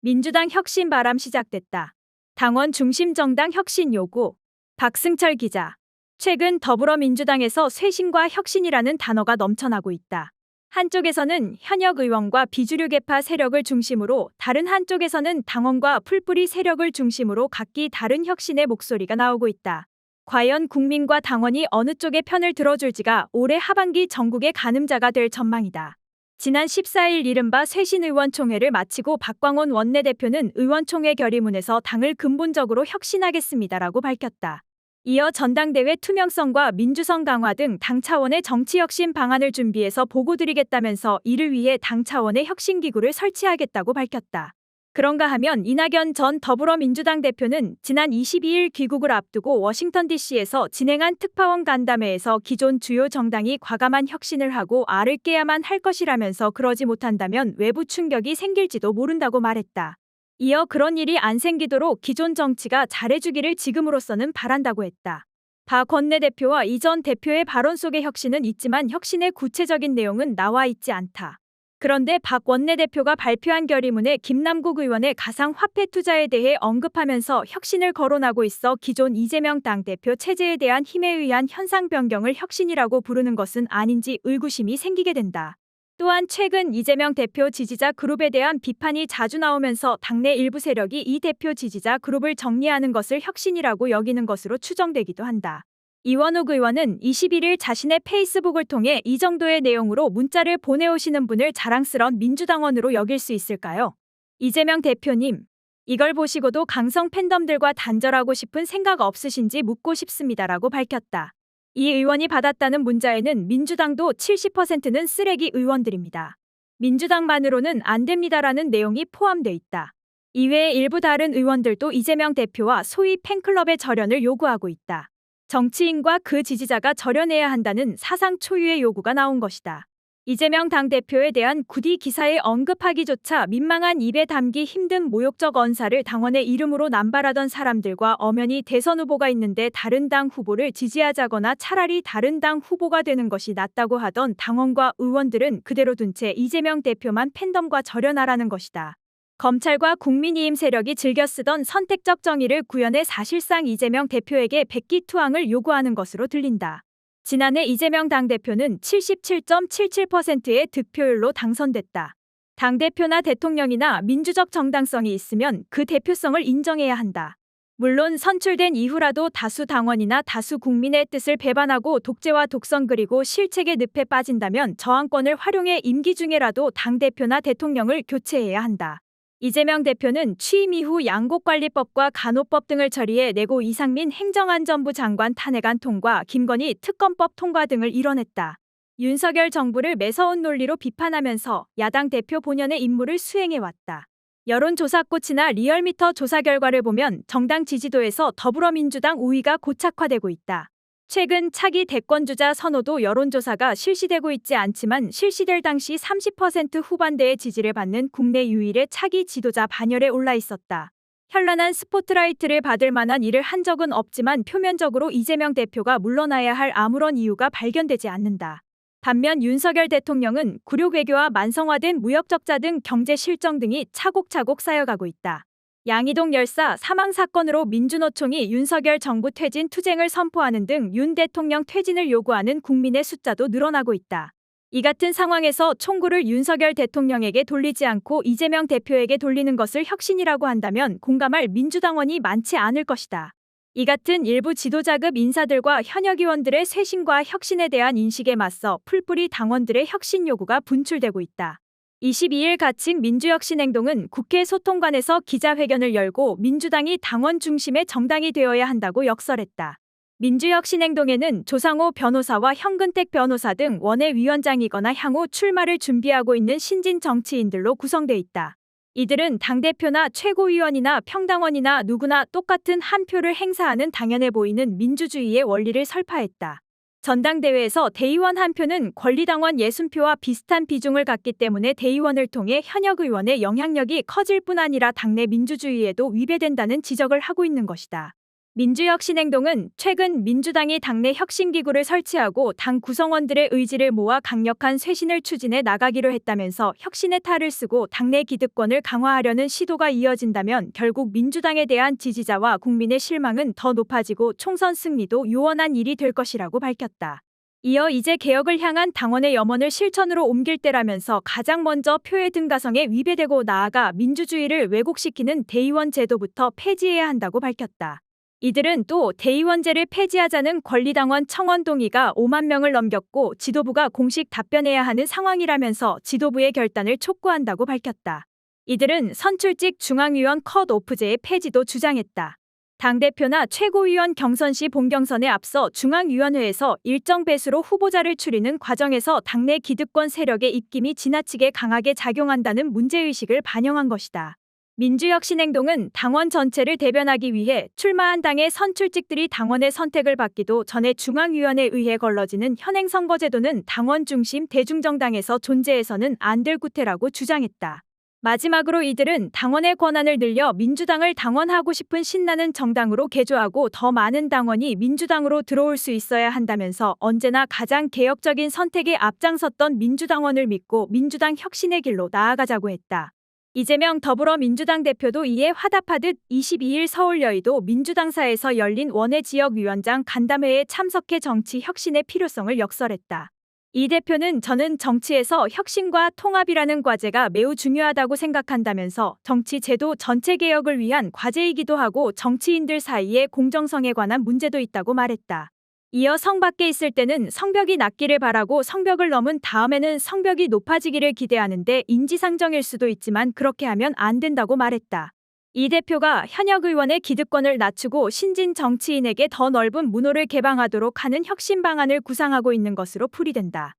민주당 혁신 바람 시작됐다. 당원 중심 정당 혁신 요구. 박승철 기자. 최근 더불어민주당에서 쇄신과 혁신이라는 단어가 넘쳐나고 있다. 한쪽에서는 현역 의원과 비주류 계파 세력을 중심으로, 다른 한쪽에서는 당원과 풀뿌리 세력을 중심으로 각기 다른 혁신의 목소리가 나오고 있다. 과연 국민과 당원이 어느 쪽의 편을 들어줄지가 올해 하반기 전국의 가늠자가 될 전망이다. 지난 14일 이른바 쇄신의원총회를 마치고 박광원 원내대표는 의원총회 결의문에서 당을 근본적으로 혁신하겠습니다라고 밝혔다. 이어 전당대회 투명성과 민주성 강화 등 당 차원의 정치혁신 방안을 준비해서 보고드리겠다면서 이를 위해 당 차원의 혁신기구를 설치하겠다고 밝혔다. 그런가 하면 이낙연 전 더불어민주당 대표는 지난 22일 귀국을 앞두고 워싱턴 DC에서 진행한 특파원 간담회에서 기존 주요 정당이 과감한 혁신을 하고 알을 깨야만 할 것이라면서 그러지 못한다면 외부 충격이 생길지도 모른다고 말했다. 이어 그런 일이 안 생기도록 기존 정치가 잘해주기를 지금으로서는 바란다고 했다. 박 원내대표와 이 전 대표의 발언 속에 혁신은 있지만 혁신의 구체적인 내용은 나와 있지 않다. 그런데 박 원내대표가 발표한 결의문에 김남국 의원의 가상화폐 투자에 대해 언급하면서 혁신을 거론하고 있어 기존 이재명 당대표 체제에 대한 힘에 의한 현상 변경을 혁신이라고 부르는 것은 아닌지 의구심이 생기게 된다. 또한 최근 이재명 대표 지지자 그룹에 대한 비판이 자주 나오면서 당내 일부 세력이 이 대표 지지자 그룹을 정리하는 것을 혁신이라고 여기는 것으로 추정되기도 한다. 이원욱 의원은 21일 자신의 페이스북을 통해 이 정도의 내용으로 문자를 보내오시는 분을 자랑스러운 민주당원으로 여길 수 있을까요? 이재명 대표님, 이걸 보시고도 강성 팬덤들과 단절하고 싶은 생각 없으신지 묻고 싶습니다라고 밝혔다. 이 의원이 받았다는 문자에는 민주당도 70%는 쓰레기 의원들입니다. 민주당만으로는 안 됩니다라는 내용이 포함돼 있다. 이외에 일부 다른 의원들도 이재명 대표와 소위 팬클럽의 절연을 요구하고 있다. 정치인과 그 지지자가 절연해야 한다는 사상 초유의 요구가 나온 것이다. 이재명 당대표에 대한 구디 기사에 언급하기조차 민망한 입에 담기 힘든 모욕적 언사를 당원의 이름으로 남발하던 사람들과 엄연히 대선 후보가 있는데 다른 당 후보를 지지하자거나 차라리 다른 당 후보가 되는 것이 낫다고 하던 당원과 의원들은 그대로 둔 채 이재명 대표만 팬덤과 절연하라는 것이다. 검찰과 국민의힘 세력이 즐겨 쓰던 선택적 정의를 구현해 사실상 이재명 대표에게 백기투항을 요구하는 것으로 들린다. 지난해 이재명 당대표는 77.77%의 득표율로 당선됐다. 당대표나 대통령이나 민주적 정당성이 있으면 그 대표성을 인정해야 한다. 물론 선출된 이후라도 다수 당원이나 다수 국민의 뜻을 배반하고 독재와 독선 그리고 실책의 늪에 빠진다면 저항권을 활용해 임기 중에라도 당대표나 대통령을 교체해야 한다. 이재명 대표는 취임 이후 양곡관리법과 간호법 등을 처리해 내고 이상민 행정안전부 장관 탄핵안 통과, 김건희 특검법 통과 등을 이뤄냈다. 윤석열 정부를 매서운 논리로 비판하면서 야당 대표 본연의 임무를 수행해왔다. 여론조사꽃이나 리얼미터 조사 결과를 보면 정당 지지도에서 더불어민주당 우위가 고착화되고 있다. 최근 차기 대권주자 선호도 여론조사가 실시되고 있지 않지만 실시될 당시 30% 후반대의 지지를 받는 국내 유일의 차기 지도자 반열에 올라 있었다. 현란한 스포트라이트를 받을 만한 일을 한 적은 없지만 표면적으로 이재명 대표가 물러나야 할 아무런 이유가 발견되지 않는다. 반면 윤석열 대통령은 굴욕 외교와 만성화된 무역 적자 등 경제 실정 등이 차곡차곡 쌓여가고 있다. 양이동 열사 사망 사건으로 민주노총이 윤석열 정부 퇴진 투쟁을 선포하는 등 윤 대통령 퇴진을 요구하는 국민의 숫자도 늘어나고 있다. 이 같은 상황에서 총구를 윤석열 대통령에게 돌리지 않고 이재명 대표에게 돌리는 것을 혁신이라고 한다면 공감할 민주당원이 많지 않을 것이다. 이 같은 일부 지도자급 인사들과 현역 의원들의 쇄신과 혁신에 대한 인식에 맞서 풀뿌리 당원들의 혁신 요구가 분출되고 있다. 22일 가칭 민주혁신행동은 국회 소통관에서 기자회견을 열고 민주당이 당원 중심의 정당이 되어야 한다고 역설했다. 민주혁신행동에는 조상호 변호사와 현근택 변호사 등 원외위원장이거나 향후 출마를 준비하고 있는 신진 정치인들로 구성돼 있다. 이들은 당대표나 최고위원이나 평당원이나 누구나 똑같은 한 표를 행사하는 당연해 보이는 민주주의의 원리를 설파했다. 전당대회에서 대의원 한 표는 권리당원 60표와 비슷한 비중을 갖기 때문에 대의원을 통해 현역 의원의 영향력이 커질 뿐 아니라 당내 민주주의에도 위배된다는 지적을 하고 있는 것이다. 민주혁신행동은 최근 민주당이 당내 혁신기구를 설치하고 당 구성원들의 의지를 모아 강력한 쇄신을 추진해 나가기로 했다면서 혁신의 탈을 쓰고 당내 기득권을 강화하려는 시도가 이어진다면 결국 민주당에 대한 지지자와 국민의 실망은 더 높아지고 총선 승리도 요원한 일이 될 것이라고 밝혔다. 이어 이제 개혁을 향한 당원의 염원을 실천으로 옮길 때라면서 가장 먼저 표의 등가성에 위배되고 나아가 민주주의를 왜곡시키는 대의원 제도부터 폐지해야 한다고 밝혔다. 이들은 또 대의원제를 폐지하자는 권리당원 청원 동의가 5만 명을 넘겼고 지도부가 공식 답변해야 하는 상황이라면서 지도부의 결단을 촉구한다고 밝혔다. 이들은 선출직 중앙위원 컷오프제의 폐지도 주장했다. 당대표나 최고위원 경선 시 본경선에 앞서 중앙위원회에서 일정 배수로 후보자를 추리는 과정에서 당내 기득권 세력의 입김이 지나치게 강하게 작용한다는 문제의식을 반영한 것이다. 민주혁신행동은 당원 전체를 대변하기 위해 출마한 당의 선출직들이 당원의 선택을 받기도 전에 중앙위원회에 의해 걸러지는 현행 선거제도는 당원 중심 대중정당에서 존재해서는 안 될 구태라고 주장했다. 마지막으로 이들은 당원의 권한을 늘려 민주당을 당원하고 싶은 신나는 정당으로 개조하고 더 많은 당원이 민주당으로 들어올 수 있어야 한다면서 언제나 가장 개혁적인 선택에 앞장섰던 민주당원을 믿고 민주당 혁신의 길로 나아가자고 했다. 이재명 더불어민주당 대표도 이에 화답하듯 22일 서울 여의도 민주당사에서 열린 원외지역위원장 간담회에 참석해 정치 혁신의 필요성을 역설했다. 이 대표는 저는 정치에서 혁신과 통합이라는 과제가 매우 중요하다고 생각한다면서 정치 제도 전체 개혁을 위한 과제이기도 하고 정치인들 사이의 공정성에 관한 문제도 있다고 말했다. 이어 성 밖에 있을 때는 성벽이 낮기를 바라고 성벽을 넘은 다음에는 성벽이 높아지기를 기대하는데 인지상정일 수도 있지만 그렇게 하면 안 된다고 말했다. 이 대표가 현역 의원의 기득권을 낮추고 신진 정치인에게 더 넓은 문호를 개방하도록 하는 혁신 방안을 구상하고 있는 것으로 풀이된다.